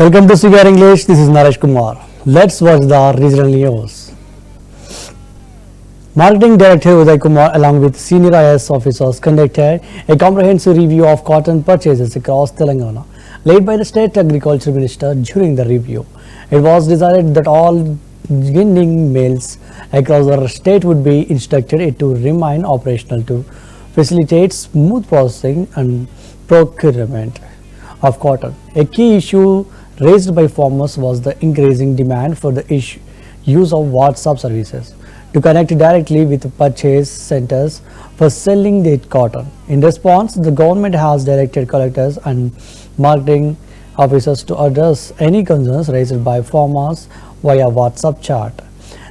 Welcome to CVR English. This is Naresh Kumar. Let's watch the regional news. Marketing Director Uday Kumar along with senior IAS officers conducted a comprehensive review of cotton purchases across Telangana, led by the State Agriculture Minister. During the review, it was decided that all ginning mills across the state would be instructed to remain operational to facilitate smooth processing and procurement of cotton. A key issue raised by farmers was the increasing demand for the use of WhatsApp services to connect directly with purchase centers for selling their cotton. In response, the government has directed collectors and marketing officers to address any concerns raised by farmers via WhatsApp chat.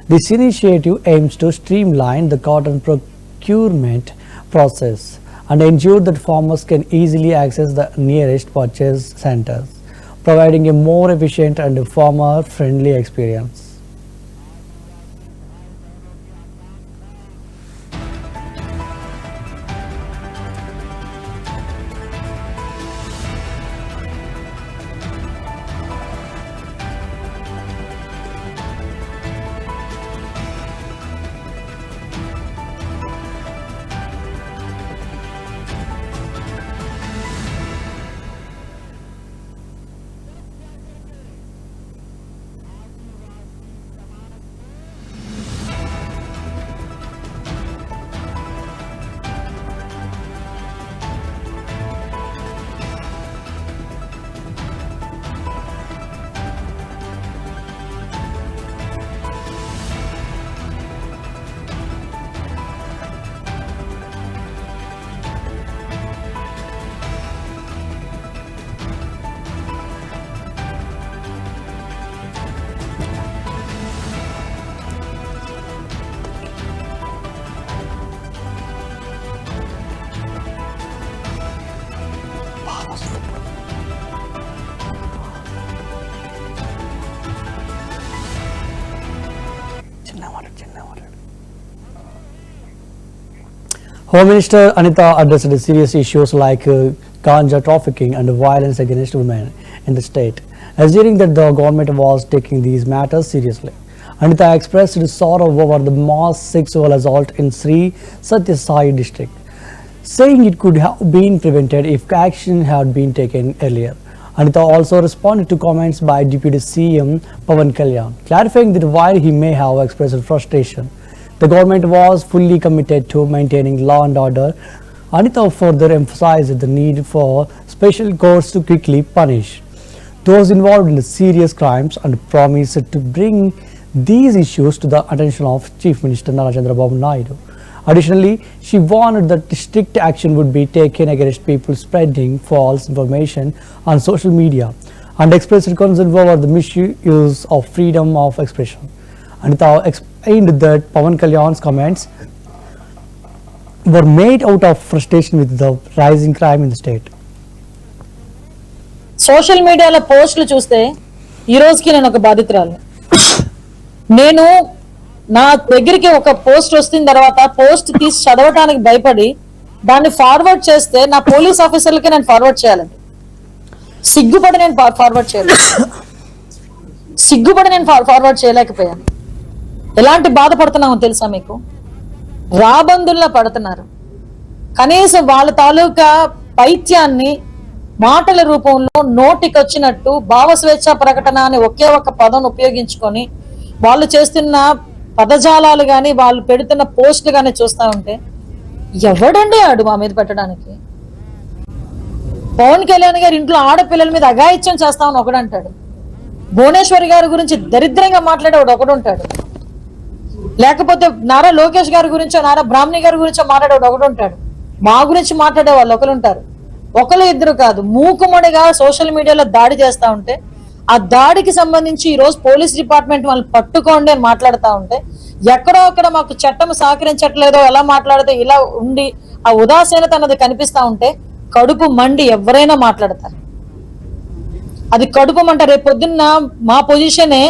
This initiative aims to streamline the cotton procurement process and ensure that farmers can easily access the nearest purchase centers, providing a more efficient and farmer-friendly experience. Home Minister Anita addressed serious issues like ganja trafficking and violence against women in the state, assuring that the government was taking these matters seriously. Anita expressed sorrow over the mass sexual assault in Sri Satya Sai district, saying it could have been prevented if action had been taken earlier. Anita also responded to comments by Deputy CM Pawan Kalyan, clarifying that while he may have expressed frustration, the government was fully committed to maintaining law and order. Anita further emphasized the need for special courts to quickly punish those involved in serious crimes and promised to bring these issues to the attention of Chief Minister Naidu. Additionally, she warned that strict action would be taken against people spreading false information on social media and expressed concern over the misuse of freedom of expression. Anita explained that Pawan Kalyan's comments were made out of frustration with the rising crime in the state. Social మీడియాలో పోస్టులు చూస్తే ఈ రోజుకి నేను ఒక బాధితురాలు. నేను నా దగ్గరికి ఒక పోస్ట్ వచ్చిన తర్వాత పోస్ట్ తీసి చదవడానికి భయపడి దాన్ని ఫార్వర్డ్ చేస్తే నా పోలీస్ ఆఫీసర్లకి నేను ఫార్వర్డ్ చేయాలండి. సిగ్గుపడి నేను ఫార్వర్డ్ చేయలేకపోయాను. ఎలాంటి బాధపడుతున్నామో తెలుసా మీకు? రాబందుల్లా పడుతున్నారు. కనీసం వాళ్ళ తాలూకా పైత్యాన్ని మాటల రూపంలో నోటికొచ్చినట్టు భావస్వేచ్ఛ ప్రకటన అని ఒకే ఒక పదం ఉపయోగించుకొని వాళ్ళు చేస్తున్న పదజాలాలు కానీ వాళ్ళు పెడుతున్న పోస్టులు కానీ చూస్తా ఉంటే ఎవడండి ఆడు మా మీద పెట్టడానికి? పవన్ కళ్యాణ్ గారు ఇంట్లో ఆడపిల్లల మీద అఘాయిత్యం చేస్తామని ఒకడంటాడు. భువనేశ్వరి గారి గురించి దరిద్రంగా మాట్లాడేవాడు ఒకడు ఉంటాడు. లేకపోతే నారా లోకేష్ గారి గురించో నారా బ్రాహ్మణి గారి గురించో మాట్లాడేవాడు ఒకడు ఉంటాడు. మా గురించి మాట్లాడే వాళ్ళు ఒకరు ఉంటారు. ఒకరు ఇద్దరు కాదు, మూకుమ్మడిగా సోషల్ మీడియాలో దాడి చేస్తా ఉంటే ఆ దాడికి సంబంధించి ఈ రోజు పోలీస్ డిపార్ట్మెంట్ వాళ్ళని పట్టుకోండి అని మాట్లాడుతూ ఉంటే ఎక్కడో అక్కడ మాకు చట్టం సహకరించట్లేదో ఎలా మాట్లాడితే ఇలా ఉండి ఆ ఉదాసీనత అన్నది కనిపిస్తా ఉంటే కడుపు మండి ఎవరైనా మాట్లాడతారు. అది కడుపు మంట. రేపు పొద్దున్న మా పొజిషనే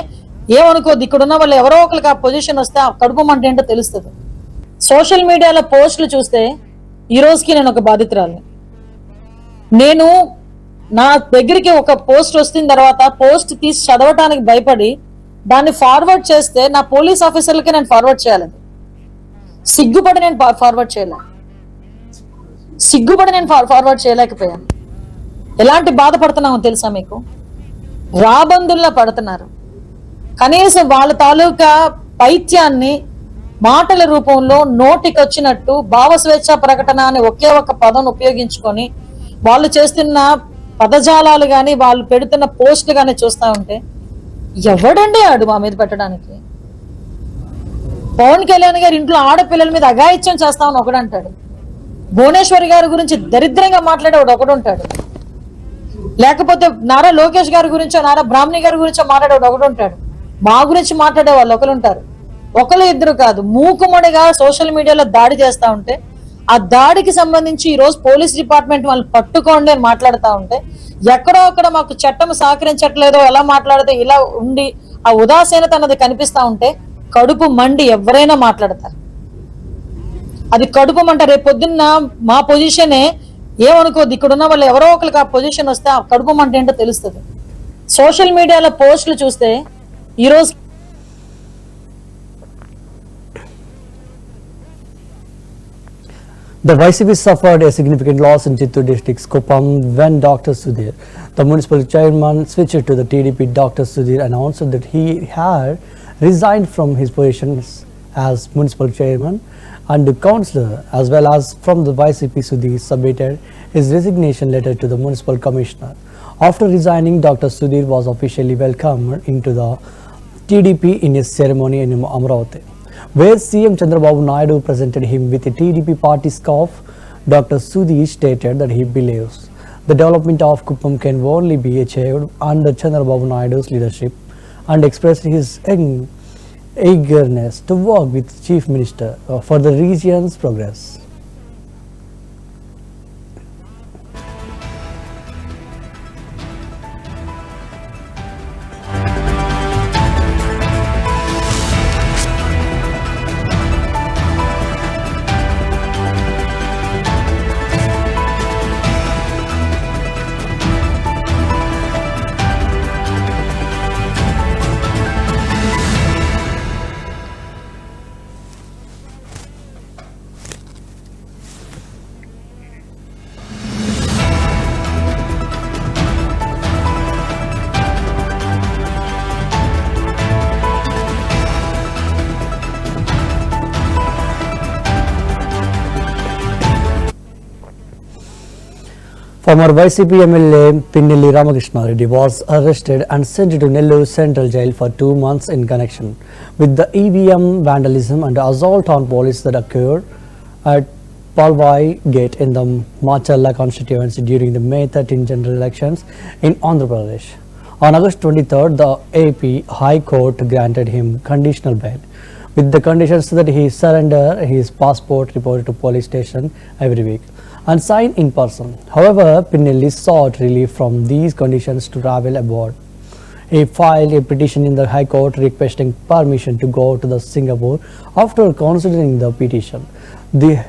ఏమనుకోద్దు, ఇక్కడున్న వాళ్ళు ఎవరో ఒకరికి ఆ పొజిషన్ వస్తే ఆ కడుపు మంట ఏంటో తెలుస్తుంది. సోషల్ మీడియాలో పోస్టులు చూస్తే ఈ రోజుకి నేను ఒక బాధితురాలు. నేను నా దగ్గరికి ఒక పోస్ట్ వచ్చిన తర్వాత పోస్ట్ తీసి చదవటానికి భయపడి దాన్ని ఫార్వర్డ్ చేస్తే నా పోలీస్ ఆఫీసర్లకి నేను ఫార్వర్డ్ చేయాలి. సిగ్గుపడి నేను ఫార్వర్డ్ చేయలేకపోయాను. ఎలాంటి బాధపడుతున్నామో తెలుసా మీకు? రాబందుల్లా పడుతున్నారు. కనీసం వాళ్ళ తాలూకా పైత్యాన్ని మాటల రూపంలో నోటికి వచ్చినట్టు భావస్వేచ్ఛ ప్రకటన అని ఒకే ఒక పదం ఉపయోగించుకొని వాళ్ళు చేస్తున్న పదజాలాలు కానీ వాళ్ళు పెడుతున్న పోస్టులు కానీ చూస్తా ఉంటే ఎవడండి ఆడు మా మీద పెట్టడానికి? పవన్ కళ్యాణ్ గారు ఇంట్లో ఆడపిల్లల మీద అఘాయిత్యం చేస్తామని ఒకడంటాడు. భువనేశ్వరి గారి గురించి దరిద్రంగా మాట్లాడేవాడు ఒకడుంటాడు. లేకపోతే నారా లోకేష్ గారి గురించో నారా బ్రాహ్మణి గారి గురించో మాట్లాడేవాడు ఒకడుంటాడు. మా గురించి మాట్లాడే వాళ్ళు ఒకరుంటారు. ఒకరు ఇద్దరు కాదు, మూకుమ్మడిగా సోషల్ మీడియాలో దాడి చేస్తా ఉంటే ఆ దాడికి సంబంధించి ఈ రోజు పోలీస్ డిపార్ట్మెంట్ వాళ్ళు పట్టుకోండి అని మాట్లాడుతూ ఉంటే ఎక్కడో అక్కడ మాకు చట్టం సహకరించట్లేదో ఎలా మాట్లాడితే ఇలా ఉండి ఆ ఉదాసీనత అన్నది కనిపిస్తా ఉంటే కడుపు మండి ఎవరైనా మాట్లాడతారు. అది కడుపు మంట. రేపు పొద్దున్న మా పొజిషనే ఏమనుకోద్దు, ఇక్కడ ఉన్న వాళ్ళు ఎవరో ఒకరికి ఆ పొజిషన్ వస్తే ఆ కడుపు మంట ఏంటో తెలుస్తుంది. సోషల్ మీడియాలో పోస్టులు చూస్తే ఈరోజు The YCP suffered a significant loss in Chittoor district's Kuppam when Dr. Sudhir, the municipal chairman, switched to the TDP. Dr. Sudhir announced that he had resigned from his positions as municipal chairman and councillor, as well as from the YCP. Sudhir submitted his resignation letter to the municipal commissioner. After resigning, Dr. Sudhir was officially welcomed into the TDP in a ceremony in Amravati, where CM Chandrababu Naidu presented him with a TDP party scarf. Dr. Sudhir stated that he believes the development of Kuppam can only be achieved under Chandrababu Naidu's leadership and expressed his eagerness to work with Chief Minister for the region's progress. Former YCP MLA Pinnilli Ramakrishna Reddy was arrested and sent to Nellore Central Jail for 2 months in connection with the EVM vandalism and assault on police that occurred at Palwai Gate in the Machalla constituency during the May 13 general elections in Andhra Pradesh. On August 23rd, the AP High Court granted him conditional bail with the conditions that he surrender his passport reported to police station every week and sign in person. However, Pinnilli sought relief from these conditions to travel abroad. He filed a petition in the High Court requesting permission to go to the Singapore. After considering the petition, the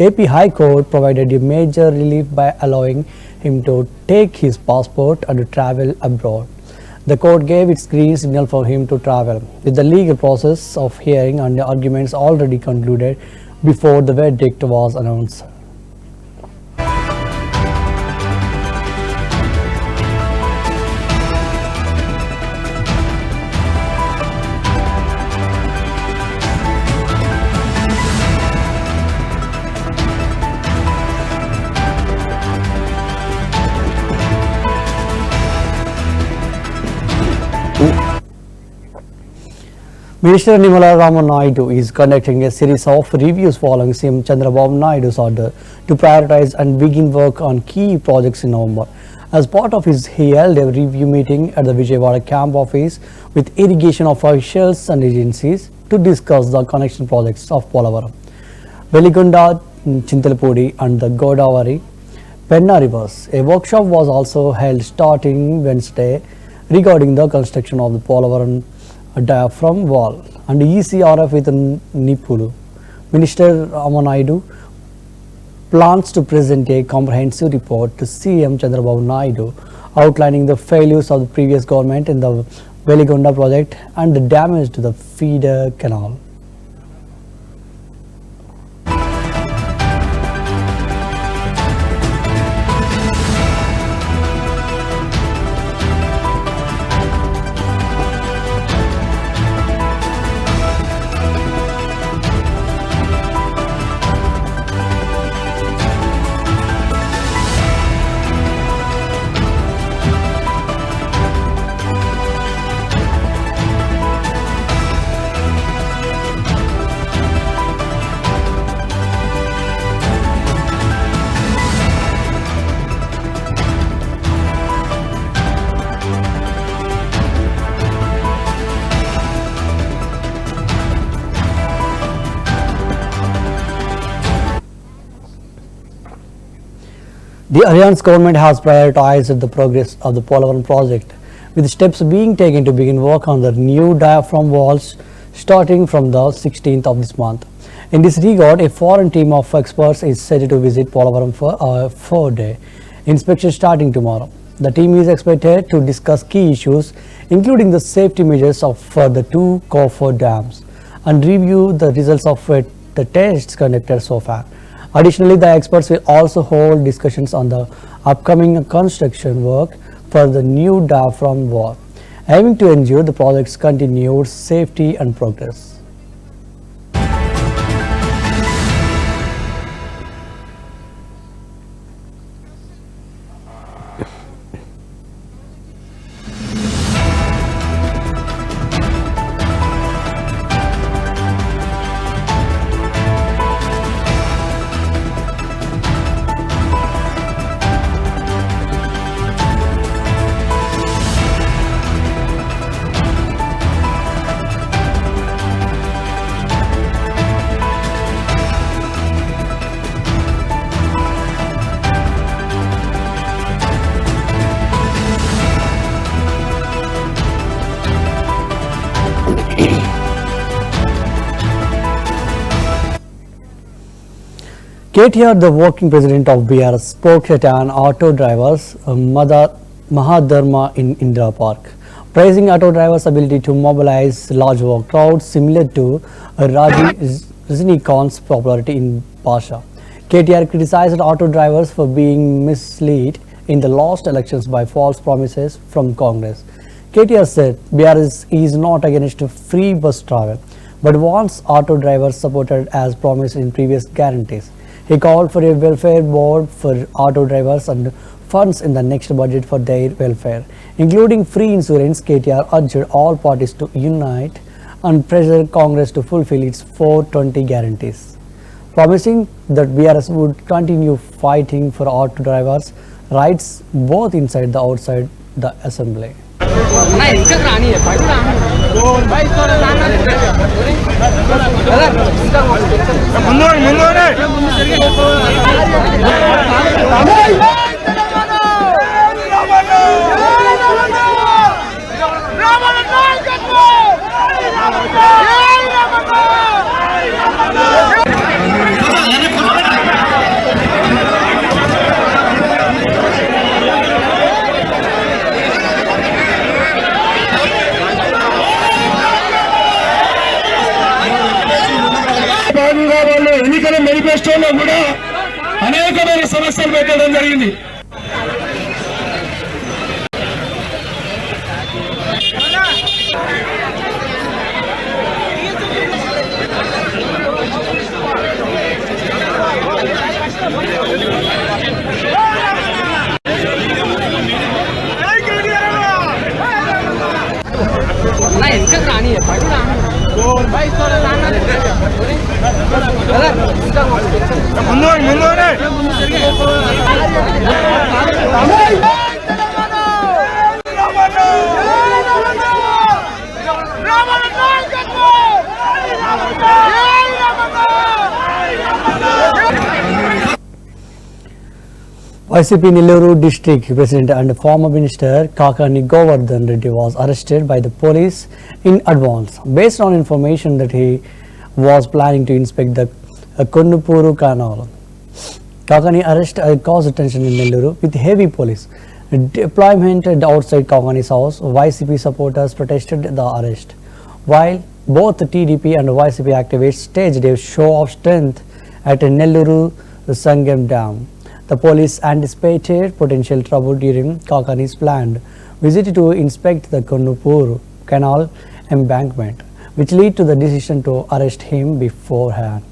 AP High Court provided a major relief by allowing him to take his passport and travel abroad. The court gave its green signal for him to travel, with the legal process of hearing and the arguments already concluded before the verdict was announced. Minister Nimmalaramanaidu is conducting a series of reviews following CM Chandrababu Naidu's order to prioritize and begin work on key projects in November. As part of his, he held a review meeting at the Vijayawada camp office with irrigation officials and agencies to discuss the connection projects of Polavaram, Veligonda, Chintalpudi and the Godavari Penna rivers. A workshop was also held starting Wednesday regarding the construction of the Polavaram diaphragm wall and ECRF with Nipulu. Minister Ramanaidu plans to present a comprehensive report to CM Chandrababu Naidu outlining the failures of the previous government in the Veligonda project and the damage to the feeder canal. The Alliance government has prioritized the progress of the Polavaram project, with steps being taken to begin work on the new diaphragm walls starting from the 16th of this month. In this regard, a foreign team of experts is set to visit Polavaram for a 4-day inspection starting tomorrow. The team is expected to discuss key issues, including the safety measures for the two coffer dams, and review the results of the tests conducted so far. Additionally, the experts will also hold discussions on the upcoming construction work for the new diaphragm wall, aiming to ensure the project's continued safety and progress. KTR, the working president of BRS, spoke at an auto drivers Mahadharma in Indira Park, praising auto drivers' ability to mobilize large work crowds similar to Rajinikanth's popularity in Pasha. KTR criticized auto drivers for being misled in the last elections by false promises from Congress. KTR said BRS is not against free bus travel, but wants auto drivers supported as promised in previous guarantees. He called for a welfare board for auto drivers and funds in the next budget for their welfare, including free insurance. KTR urged all parties to unite and pressure Congress to fulfill its 420 guarantees, promising that BRS would continue fighting for auto drivers' rights both inside and outside the assembly. ఎన్నికల మేనిఫెస్టోలో కూడా అనేకమైన సమస్యలు పెట్టడం జరిగింది. YCP Nellore district president and former minister Kakani Govardhan Reddy was arrested by the police in advance based on information that he was planning to inspect the Konnupuru canal. Kakani arrest caused attention in Nelluru with heavy police deployment outside Kakani's house. YCP supporters protested the arrest, while both TDP and YCP activists staged a show of strength at Nelluru Sangam Dam. The police anticipated potential trouble during Kakani's planned visit to inspect the Kunnupur Canal embankment, which led to the decision to arrest him beforehand.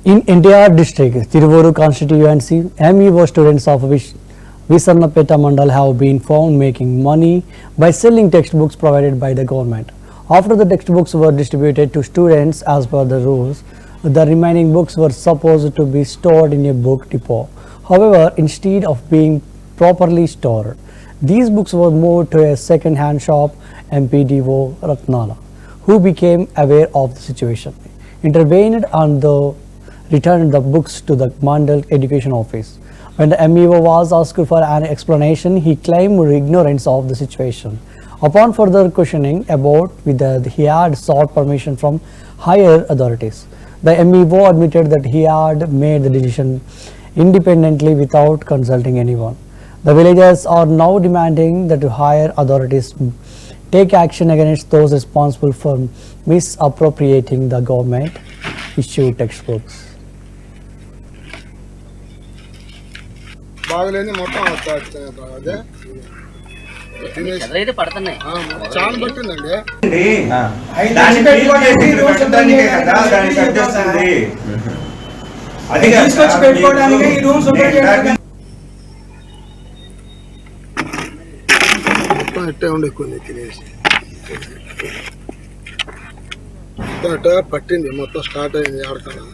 In NTR district, Tiruvuru constituency, MEO students of Visarnapeta Mandal have been found making money by selling textbooks provided by the government. After the textbooks were distributed to students as per the rules, the remaining books were supposed to be stored in a book depot. However, instead of being properly stored, these books were moved to a second-hand shop. MPDO Ratnala, who became aware of the situation, intervened and returned the books to the Mandal Education Office. When the MEO was asked for an explanation, he claimed ignorance of the situation. Upon further questioning about whether he had sought permission from higher authorities, the MEO admitted that he had made the decision independently without consulting anyone. The villagers are now demanding that higher authorities take action against those responsible for misappropriating the government issued textbooks. బాగలేని మొత్తం అదే అయితే పడుతున్నాయి చాలా పట్టిందండి. మొత్తం ఎట్టే ఉండే కొన్ని తినేసి అట్ట పట్టింది, మొత్తం స్టార్ట్ అయింది ఆడతాను.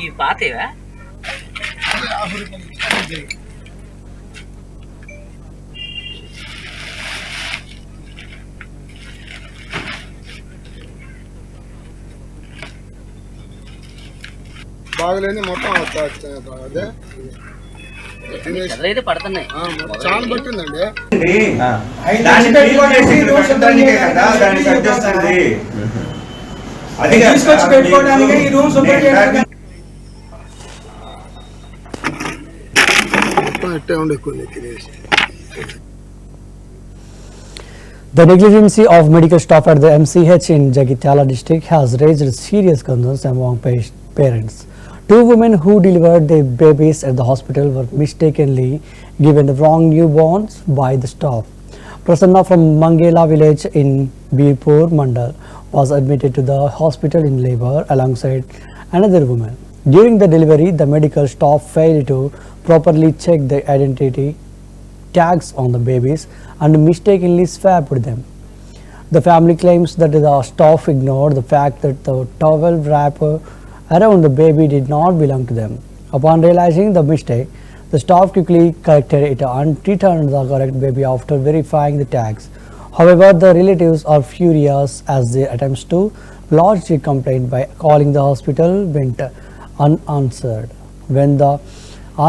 ఈ పాతేవా బాగలేని మొత్తం అదే అయితే పడుతున్నాయి చాలా పట్టిందండి. మొత్తం ఎట్టే ఉండే కొన్ని తినేసి. The negligence of medical staff at the MCH in Jagitiala district has raised serious concerns among parents. Two women who delivered their babies at the hospital were mistakenly given the wrong newborns by the staff. Prasanna from Mangela village in Birpur Mandal was admitted to the hospital in labor alongside another woman. During the delivery, the medical staff failed to properly check the identity tags on the babies and mistakenly swapped them. The family claims that the staff ignored the fact that the towel wrapper around the baby did not belong to them. Upon realizing the mistake, the staff quickly corrected it and returned the correct baby after verifying the tags. However, the relatives are furious as their attempts to lodge a complaint by calling the hospital went unanswered. When the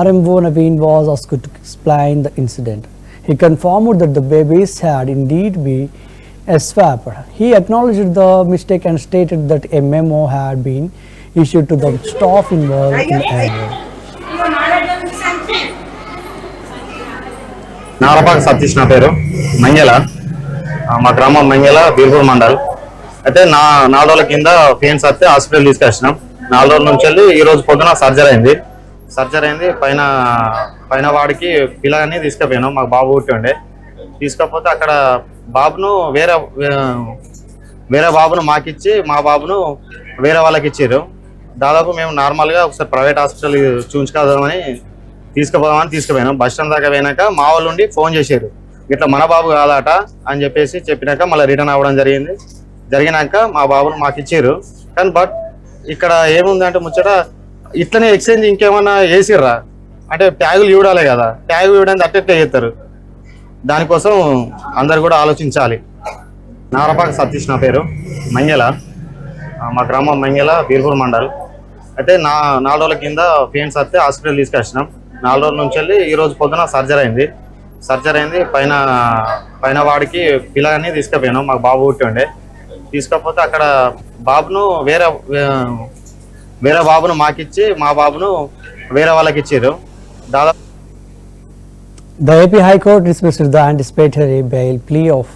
RMO Naveen was asked to explain the incident, he confirmed that the babies had indeed been swapped. He acknowledged the mistake and stated that a memo had been issued to the staff involved in the error. Narapaka Satish నా పేరు మంగళ మా గ్రామం మంగళ బీర్పూర్ మండల్. అయితే 4 రోజుల కింద pains వస్తే హాస్పిటల్ తీసుకొచ్చినాం. 4 రోజుల నుంచి వెళ్ళి ఈ రోజు పొద్దున సర్జరీ అయింది. పైన వాడికి పిల్లగాన్ని తీసుకుపోయినాం. మాకు బాబు పుట్టి ఉండే. తీసుకపోతే అక్కడ బాబును వేరే బాబును మాకిచ్చి మా బాబును వేరే వాళ్ళకి ఇచ్చారు. దాదాపు మేము నార్మల్గా ఒకసారి ప్రైవేట్ హాస్పిటల్ చూపించుకోదామని తీసుకుపోయినాం. బస్ స్టాండ్ దాకా పోయినాక మా వాళ్ళు ఉండి ఫోన్ చేశారు, ఇట్లా మన బాబు కాదట అని చెప్పినాక మళ్ళీ రిటర్న్ అవ్వడం జరిగినాక మా బాబును మాకు ఇచ్చారు. కానీ బట్ ఇక్కడ ఏముందంటే ముచ్చట ఇట్లనే ఎక్స్చేంజ్ ఇంకేమన్నా వేసిర్రా అంటే ట్యాగులు ఇవ్వడాలే కదా, ట్యాగ్ ఇవ్వడానికి అట్టెట్టే చేస్తారు. దానికోసం అందరు కూడా ఆలోచించాలి. నారపాక సతీష్ నా పేరు, మంగళ. మా గ్రామం మంగళ బీర్పూర్ మండల్. అయితే 4 రోజుల కింద పెయిన్స్ వస్తే హాస్పిటల్ తీసుకొచ్చినాం. 4 రోజుల నుంచి వెళ్ళి ఈ రోజు పొద్దున సర్జరీ అయింది. పైన వాడికి పిల్లగాన్ని తీసుకుపోయినాం. మాకు బాబు పుట్టి ఉండే. తీసుకపోతే అక్కడ బాబును వేరే బాబును మాకిచ్చి మా బాబును వేరే వాళ్ళకి ఇచ్చారు. దాదాపు The AP High Court dismissed the anticipatory bail plea of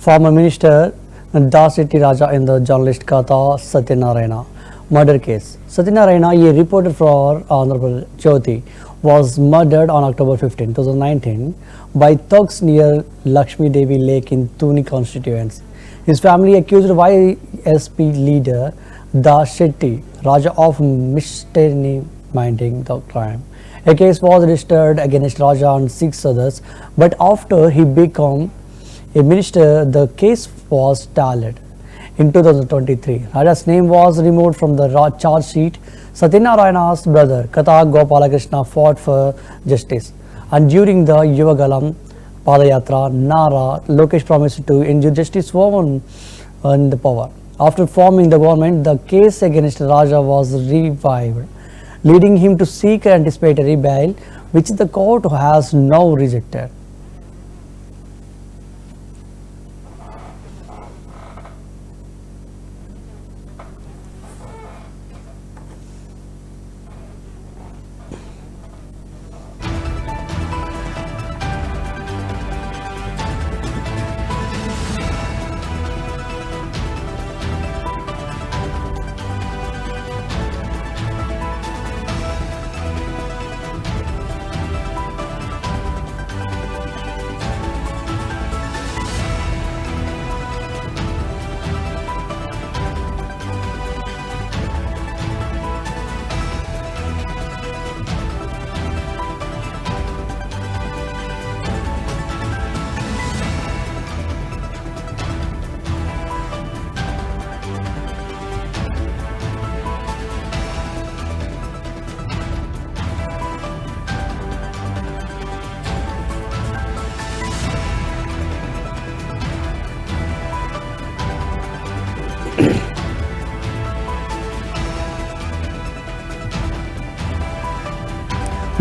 former Minister Dasiti Raja in the journalist Katha Satyanarayana murder case. Satyanarayana, a reporter for Honorable Jyoti, was murdered on October 15, 2019 by thugs near Lakshmi Devi Lake in Tuni constituency. His family accused YSP leader Dasiti Raja of misdemeaning the crime. A case was registered against Raja and 6 others, but after he became a minister, the case was stalled. In 2023, Raja's name was removed from the charge sheet. Satyanarayana's brother, Katha Gopalakrishna, fought for justice. And during the Yuvagalam Padayatra, Nara Lokesh promised to ensure justice for women in the power. After forming the government, the case against Raja was revived, leading him to seek anticipatory bail, which the court has now rejected.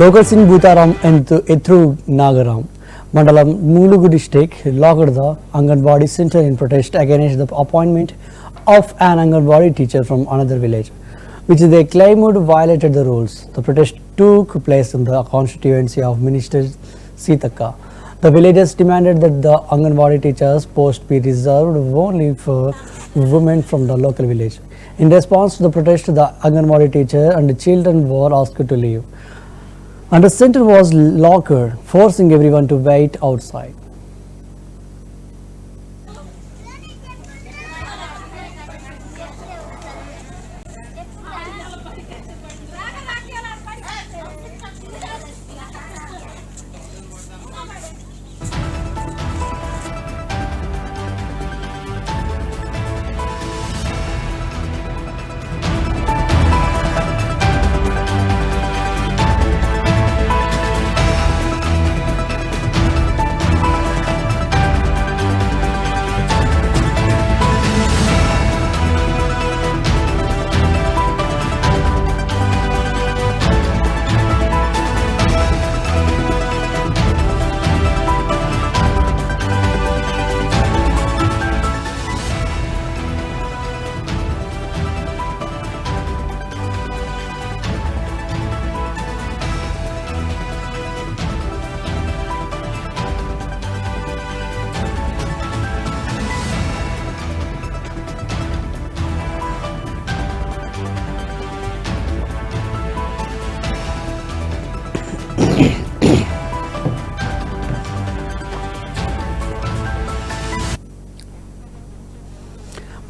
Locals in Butaram and Ethru Nagaram, Mandalam, Mulugu district locked the Anganwadi center in protest against the appointment of an Anganwadi teacher from another village, which they claimed violated the rules. The protest took place in the constituency of Minister Sitaka. The villagers demanded that the Anganwadi teachers post be reserved only for women from the local village. In response to the protest, the Anganwadi teacher and the children were asked to leave, and the center was locked, forcing everyone to wait outside.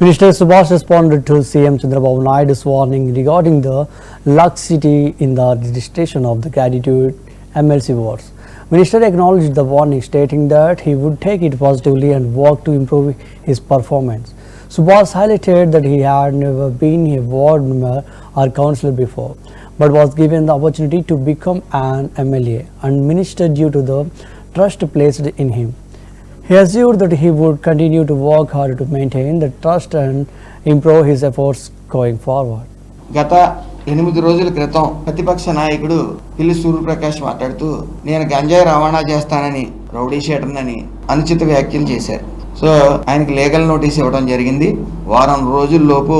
Minister Subhash responded to CM Chandrababu Naidu's warning regarding the laxity in the registration of the gratitude MLC votes. Minister acknowledged the warning, stating that he would take it positively and work to improve his performance. Subhash highlighted that he had never been a ward member or councillor before, but was given the opportunity to become an MLA and minister due to the trust placed in him. He assured that he would continue to work hard to maintain the trust and improve his efforts going forward. గత 8 రోజుల క్రితం ప్రతిపక్ష నాయకుడు పిల్లి సూర్యప్రకాష్ మాట్లాడుతూ నేను గంజాయి రవాణా చేస్తానని రౌడీ షీటర్నని అనుచిత వ్యాఖ్యలు చేశారు. సో ఆయనకి లీగల్ నోటీస్ ఇవ్వడం జరిగింది. వారం రోజుల్లోపు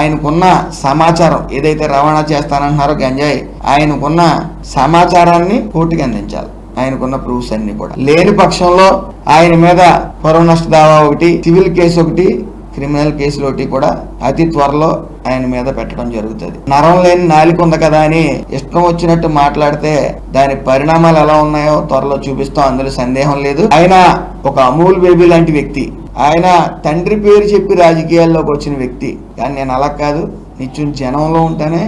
ఆయనకున్న సమాచారం ఏదైతే రవాణా చేస్తానంటున్నారో గంజాయి ఆయనకున్న సమాచారాన్ని కోర్టుకి అందించాలి. ఆయనకున్న ప్రూఫ్స్ అన్ని కూడా లేని పక్షంలో ఆయన మీద పరువు నష్ట దావా ఒకటి, సివిల్ కేసు ఒకటి, క్రిమినల్ కేసులు ఒకటి కూడా అతి త్వరలో ఆయన మీద పెట్టడం జరుగుతుంది. నరం లేని నాలిక ఉంది కదా అని ఇష్టం వచ్చినట్టు మాట్లాడితే దాని పరిణామాలు ఎలా ఉన్నాయో త్వరలో చూపిస్తాం, అందులో సందేహం లేదు. ఆయన ఒక అమూల్ బేబీ లాంటి వ్యక్తి. ఆయన తండ్రి పేరు చెప్పి రాజకీయాల్లోకి వచ్చిన వ్యక్తి. కానీ నేను అలా కాదు, నిత్యం జనంలో ఉంటానే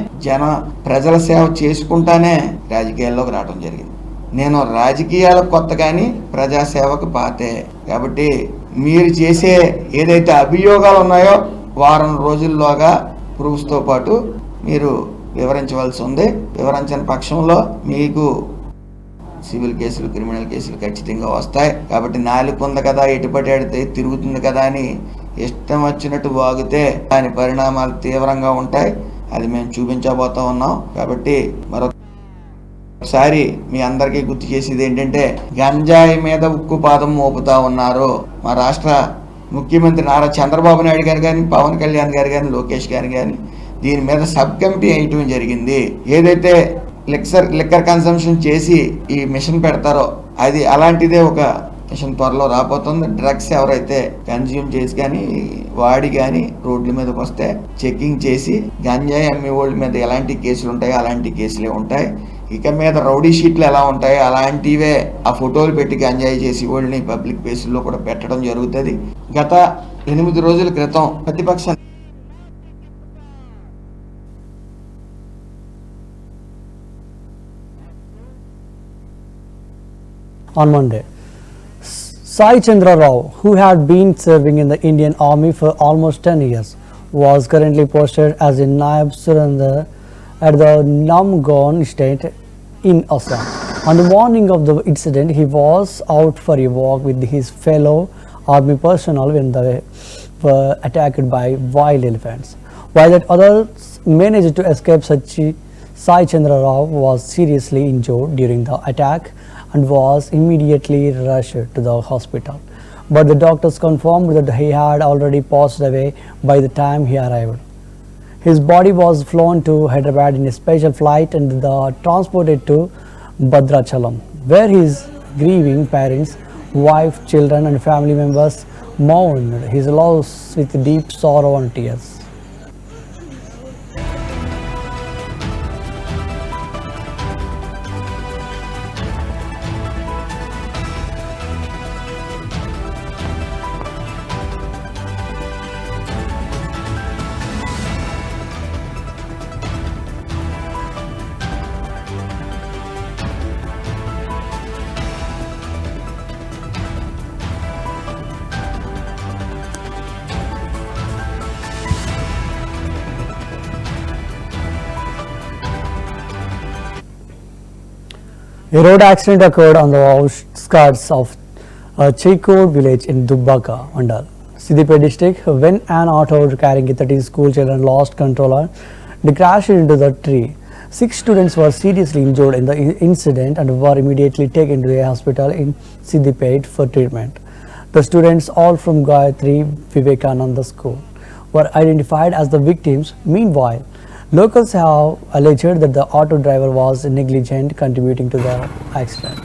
ప్రజల సేవ చేసుకుంటానే రాజకీయాల్లోకి రావడం జరిగింది. నేను రాజకీయాలకు కొత్త కానీ ప్రజాసేవకు పాతే. కాబట్టి మీరు చేసే ఏదైతే అభియోగాలు ఉన్నాయో వారం రోజుల్లోగా ప్రూఫ్స్తో పాటు మీరు వివరించవలసి ఉంది. వివరించిన పక్షంలో మీకు సివిల్ కేసులు, క్రిమినల్ కేసులు ఖచ్చితంగా వస్తాయి. కాబట్టి నాలుగు ఉంది కదా, ఎటుపడి ఆడితే తిరుగుతుంది కదా అని ఇష్టం వచ్చినట్టు వాగితే దాని పరిణామాలు తీవ్రంగా ఉంటాయి. అది మేము చూపించబోతా ఉన్నాం. కాబట్టి మరొకసారి మీ అందరికీ గుర్తు చేసేది ఏంటంటే గంజాయి మీద ఉక్కు పాదం మోపుతా ఉన్నారు మా రాష్ట్ర ముఖ్యమంత్రి నారా చంద్రబాబు నాయుడు గారు కానీ, పవన్ కళ్యాణ్ గారు కానీ, లోకేష్ గారు కానీ దీని మీద సబ్ కమిటీ వేయటం జరిగింది. ఏదైతే లిక్కర్ కన్సంప్షన్ చేసి ఈ మిషన్ పెడతారో అది అలాంటిదే ఒక మిషన్ త్వరలో రాబోతుంది. డ్రగ్స్ ఎవరైతే కన్జ్యూమ్ చేసి కానీ వాడి కానీ రోడ్ల మీదకి వస్తే చెకింగ్ చేసి గంజాయి అమ్మే వాళ్ళ మీద ఎలాంటి కేసులు ఉంటాయో అలాంటి కేసులే ఉంటాయి. ఇక మీద రౌడీ షీట్లు ఎలా ఉంటాయో అలాంటివే ఆ ఫోటోలు పెట్టి గంజాయి చేసి వాళ్ళని పబ్లిక్ ప్లేసుల్లో కూడా పెట్టడం జరుగుతుంది. గత 8 రోజుల క్రితం ప్రతిపక్ష On Monday, Sai Chandra Rao, who had been serving in the Indian Army for almost 10 years, was currently posted as a Naib Surrender at the Namgon estate in Assam. On the morning of the incident, he was out for a walk with his fellow army personnel when they were attacked by wild elephants. While that others managed to escape, Sai Chandra Rao was seriously injured during the attack and was immediately rushed to the hospital. But the doctors confirmed that he had already passed away by the time he arrived. His body was flown to Hyderabad in a special flight and transported to Bhadrachalam, where his grieving parents, wife, children and family members mourned his loss with deep sorrow and tears. A road accident occurred on the outskirts of Chikod village in Dubbaka, Mandal, Siddipet district, when an auto carrying 13 school children lost control and crashed into the tree. 6 students were seriously injured in the incident and were immediately taken to a hospital in Siddipet for treatment. The students, all from Gayatri Vivekananda School, were identified as the victims. Meanwhile, locals have alleged that the auto driver was negligent, contributing to the accident.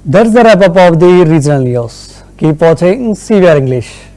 That's the wrap up of the regional news. Keep watching CVR English.